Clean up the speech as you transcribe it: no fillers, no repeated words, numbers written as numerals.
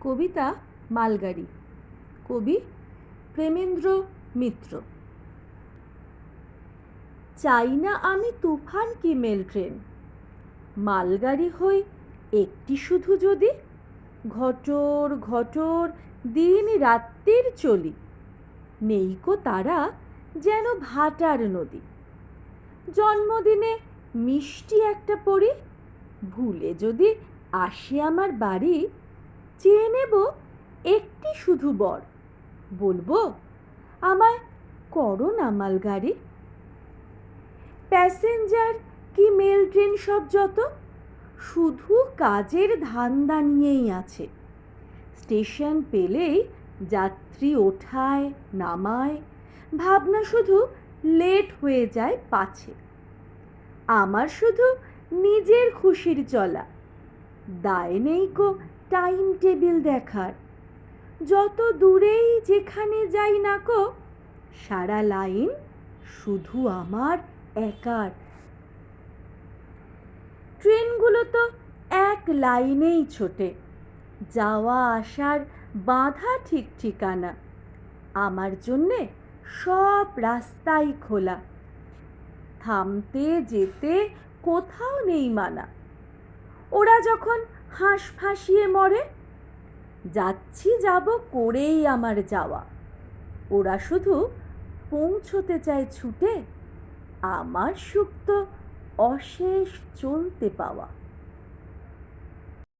কবিতা মালগাড়ি। কবি প্রেমেন্দ্র মিত্র। চাই না আমি তুফান কি মেল ট্রেন, মালগাড়ি হই একটি শুধু যদি। ঘটর ঘটর দিন রাত্রির চলি, নেইকো তারা যেন ভাটার নদী। জন্মদিনে মিষ্টি একটা পড়ি, ভুলে যদি আসে আমার বাড়ি। চেয়ে নেব একটি শুধু বর, বলবো আমায় করো না মালগাড়ি। প্যাসেঞ্জার কি মেল ট্রেন সব যত, শুধু কাজের ধান্দা নিয়েই আছে। স্টেশন পেলেই যাত্রী ওঠায় নামায়, ভাবনা শুধু লেট হয়ে যায় পাছে। আমার শুধু নিজের খুশির চলা, দায় নেই কো টাইম টেবিল দেখার। যত দূরেই যেখানে যাই না কো, সারা লাইন শুধু আমার একার। ট্রেনগুলো তো এক লাইনেই ছোটে, যাওয়া আসার বাঁধা ঠিক ঠিকানা। আমার জন্যে সব রাস্তাই খোলা, থামতে যেতে কোথাও নেই মানা। ওরা যখন হাঁস ফাঁসিয়ে মরে, যাচ্ছি যাব করেই আমার যাওয়া। ওরা শুধু পৌঁছতে চায় ছুটে, আমার সুখ তো অশেষ চলতে পাওয়া।